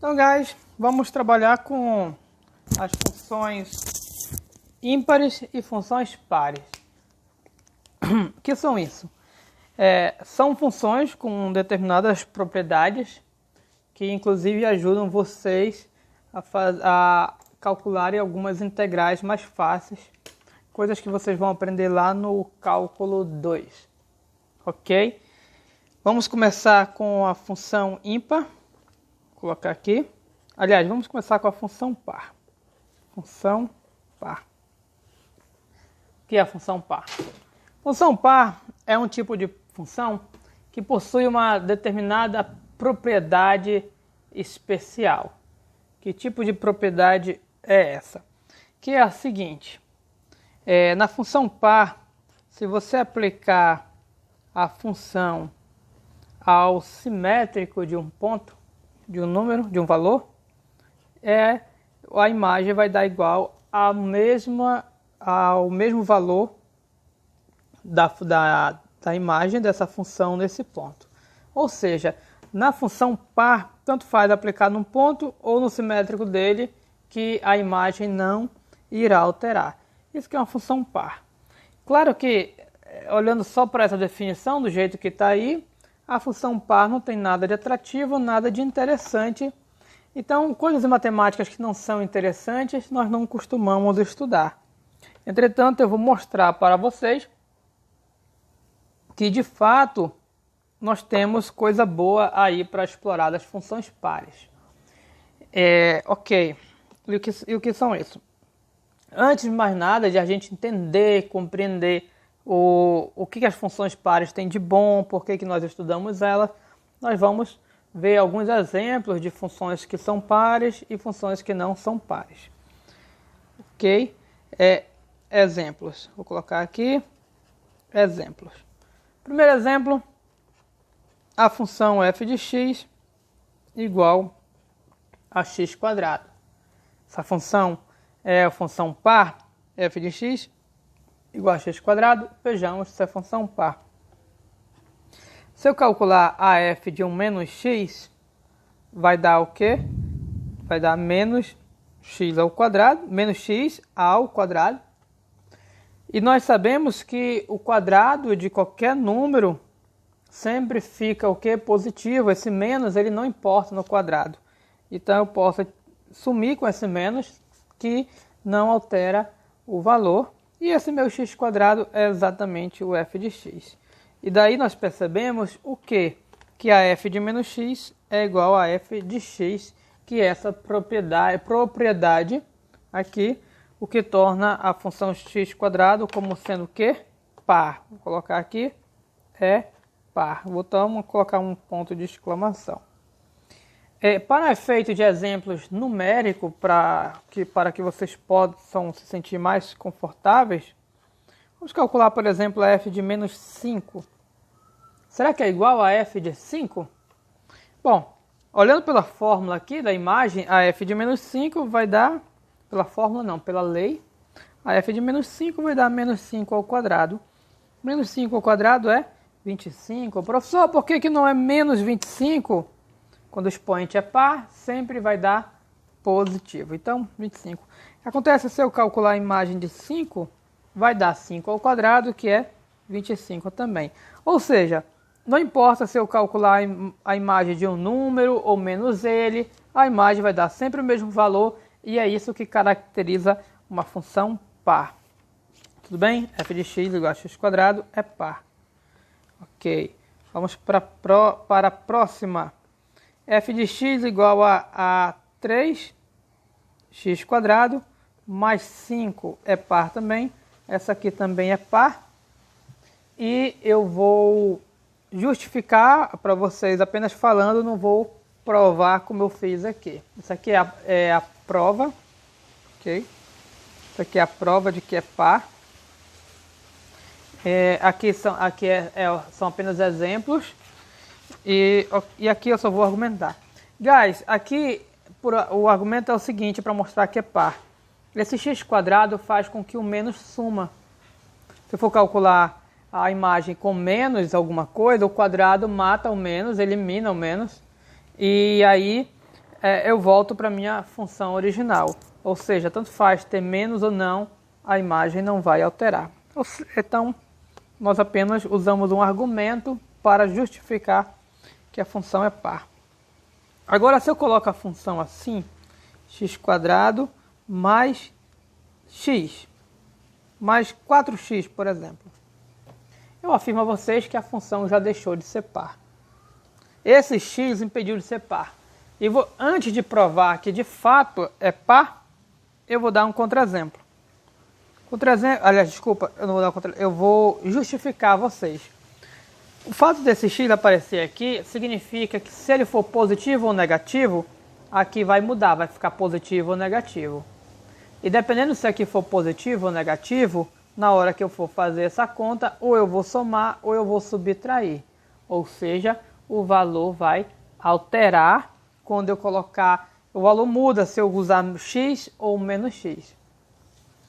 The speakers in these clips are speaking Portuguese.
Então, guys, vamos trabalhar com as funções ímpares e funções pares. O que são isso? São funções com determinadas propriedades que, inclusive, ajudam vocês a calcularem algumas integrais mais fáceis, coisas que vocês vão aprender lá no cálculo 2, ok? Vamos começar com a função ímpar, vou colocar aqui. Aliás, vamos começar com a função par. Função par. O que é a função par? Função par é um tipo de função que possui uma determinada propriedade especial. Que tipo de propriedade é essa? Que é a seguinte: na função par, se você aplicar a função ao simétrico de um ponto, de um número, de um valor, a imagem vai dar igual ao mesmo valor da imagem dessa função nesse ponto. Ou seja, na função par, tanto faz aplicar num ponto ou no simétrico dele, que a imagem não irá alterar. Isso que é uma função par. Claro que, olhando só para essa definição, do jeito que está aí, a função par não tem nada de atrativo, nada de interessante. Então, coisas matemáticas que não são interessantes, nós não costumamos estudar. Entretanto, eu vou mostrar para vocês que, de fato, nós temos coisa boa aí para explorar das funções pares. Ok. E o que são isso? Antes de mais nada, de a gente entender, compreender o que as funções pares têm de bom, por que nós estudamos elas, nós vamos ver alguns exemplos de funções que são pares e funções que não são pares. Ok? Exemplos. Vou colocar aqui exemplos. Primeiro exemplo, a função f de x igual a x quadrado. Essa função é a função par, f de x igual a x quadrado. Vejamos se é função par. Se eu calcular a f de 1 menos x, vai dar o quê? Vai dar menos x ao quadrado, menos x ao quadrado. E nós sabemos que o quadrado de qualquer número sempre fica o quê? Positivo. Esse menos ele não importa no quadrado. Então eu posso sumir com esse menos, que não altera o valor. E esse meu x quadrado é exatamente o f de x. E daí nós percebemos o quê? Que a f de menos x é igual a f de x, que é essa propriedade aqui, o que torna a função x quadrado como sendo o quê? Par. Vou colocar aqui, par. Vamos colocar um ponto de exclamação. Para efeito de exemplos numéricos, para que vocês possam se sentir mais confortáveis, vamos calcular, por exemplo, a f de menos 5. Será que é igual a f de 5? Bom, olhando pela fórmula aqui da imagem, a f de menos 5 vai dar, pela fórmula não, pela lei, a f de menos 5 vai dar menos 5 ao quadrado. Menos 5 ao quadrado é 25. Professor, por que não é menos 25? Quando o expoente é par, sempre vai dar positivo. Então, 25. Acontece se eu calcular a imagem de 5, vai dar 5 ao quadrado, que é 25 também. Ou seja, não importa se eu calcular a imagem de um número ou menos ele, a imagem vai dar sempre o mesmo valor, e é isso que caracteriza uma função par. Tudo bem? f de x igual a x quadrado é par. Ok. Vamos para a próxima. F de x igual a 3x quadrado mais 5 é par também. Essa aqui também é par. E eu vou justificar para vocês apenas falando, não vou provar como eu fiz aqui. Isso aqui é a prova. Ok? Isso aqui é a prova de que é par. Aqui são apenas exemplos. E aqui eu só vou argumentar. Guys, aqui o argumento é o seguinte, para mostrar que é par. Esse x quadrado faz com que o menos suma. Se eu for calcular a imagem com menos alguma coisa, o quadrado mata o menos, elimina o menos. E aí eu volto para a minha função original. Ou seja, tanto faz ter menos ou não, a imagem não vai alterar. Então, nós apenas usamos um argumento para justificar que a função é par. Agora, se eu coloco a função assim, x² mais x, mais 4x, por exemplo, eu afirmo a vocês que a função já deixou de ser par. Esse x impediu de ser par. E antes de provar que de fato é par, eu vou dar um contra-exemplo. Aliás, desculpa, eu não vou dar um contra-exemplo. Eu vou justificar a vocês. O fato desse x aparecer aqui significa que se ele for positivo ou negativo, aqui vai mudar, vai ficar positivo ou negativo. E dependendo se aqui for positivo ou negativo, na hora que eu for fazer essa conta, ou eu vou somar ou eu vou subtrair. Ou seja, o valor vai alterar quando eu colocar... O valor muda se eu usar x ou menos x.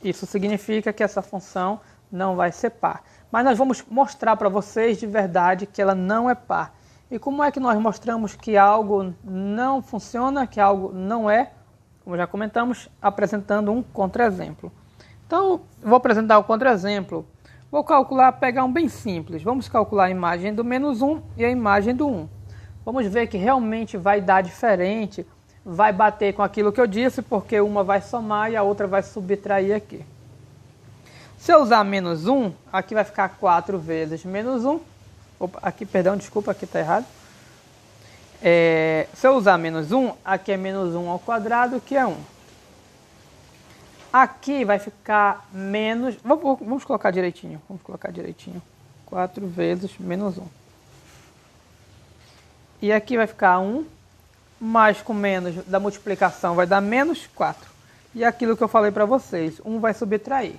Isso significa que essa função não vai ser par. Mas nós vamos mostrar para vocês de verdade que ela não é par. E como é que nós mostramos que algo não funciona, que algo não é? Como já comentamos, apresentando um contra-exemplo. Então, vou apresentar o contra-exemplo. Vou pegar um bem simples. Vamos calcular a imagem do menos 1 e a imagem do 1. Vamos ver que realmente vai dar diferente, vai bater com aquilo que eu disse, porque uma vai somar e a outra vai subtrair aqui. Se eu usar menos 1, aqui vai ficar 4 vezes menos 1. Opa, aqui, perdão, desculpa, aqui está errado. Se eu usar menos 1, aqui é menos 1 ao quadrado, que é 1. Aqui vai ficar menos... Vamos colocar direitinho. 4 vezes menos 1. E aqui vai ficar 1, mais com menos da multiplicação vai dar menos 4. E aquilo que eu falei para vocês, 1 vai subtrair.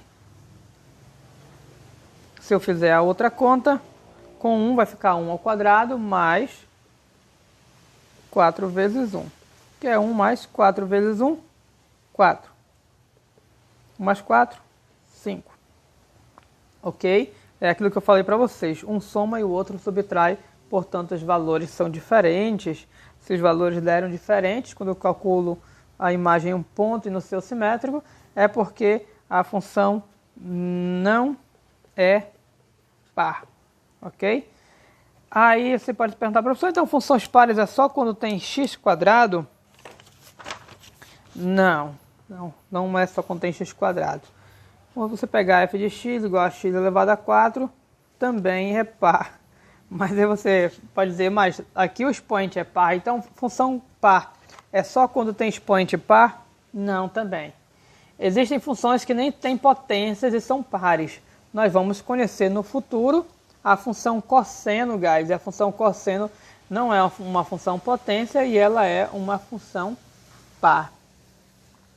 Se eu fizer a outra conta, com 1 vai ficar 1 ao quadrado mais 4 vezes 1. Que é 1 mais 4 vezes 1, 4. 1 mais 4, 5. Ok? É aquilo que eu falei para vocês. Um soma e o outro subtrai, portanto os valores são diferentes. Se os valores deram diferentes, quando eu calculo a imagem em um ponto e no seu simétrico, é porque a função não é par. Ok? Aí você pode perguntar, professor, então funções pares é só quando tem x²? Não é só quando tem x². Quando você pegar f de x igual a x elevado a 4, também é par. Mas aí você pode dizer, mas aqui o expoente é par, então função par é só quando tem expoente par? Não, também. Existem funções que nem têm potências e são pares. Nós vamos conhecer no futuro a função cosseno, guys. E a função cosseno não é uma função potência e ela é uma função par.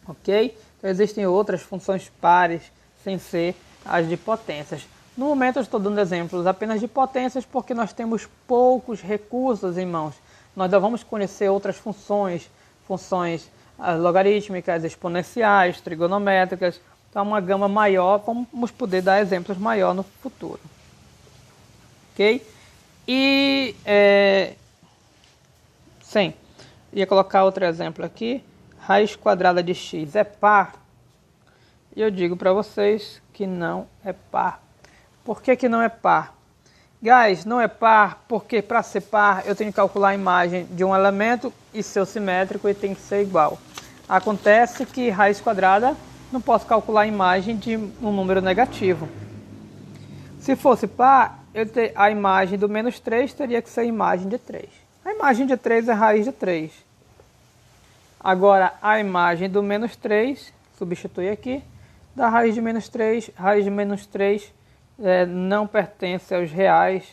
Ok? Então existem outras funções pares sem ser as de potências. No momento eu estou dando exemplos apenas de potências porque nós temos poucos recursos em mãos. Nós já vamos conhecer outras funções logarítmicas, exponenciais, trigonométricas. Então uma gama maior, vamos poder dar exemplos maior no futuro. Ok? E, sim, ia colocar outro exemplo aqui. Raiz quadrada de x é par? E eu digo para vocês que não é par. Por que não é par? Guys, não é par porque para ser par eu tenho que calcular a imagem de um elemento e seu simétrico e tem que ser igual. Acontece que raiz quadrada não posso calcular a imagem de um número negativo. Se fosse par, a imagem do menos 3 teria que ser a imagem de 3. A imagem de 3 é raiz de 3. Agora, a imagem do menos 3, substitui aqui, da raiz de menos 3 não pertence aos reais,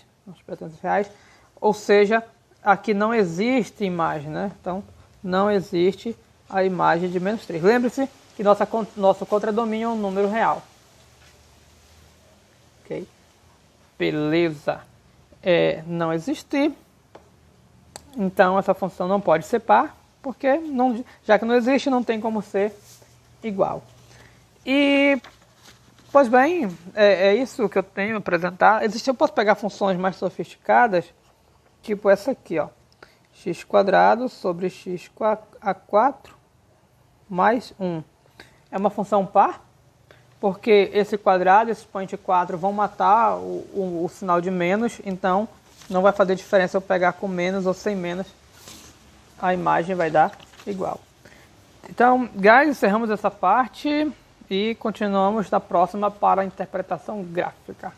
ou seja, aqui não existe imagem, né? Então, não existe a imagem de menos 3. Lembre-se que nosso contradomínio é um número real. Ok? Beleza. Não existir, então essa função não pode ser par, porque já que não existe, não tem como ser igual. E, pois bem, é isso que eu tenho a apresentar. Eu posso pegar funções mais sofisticadas, tipo essa aqui, ó. x² sobre x a 4 mais 1. É uma função par, porque esse quadrado, esse expoente 4 vão matar o sinal de menos, então não vai fazer diferença eu pegar com menos ou sem menos, a imagem vai dar igual. Então, guys, encerramos essa parte e continuamos na próxima para a interpretação gráfica.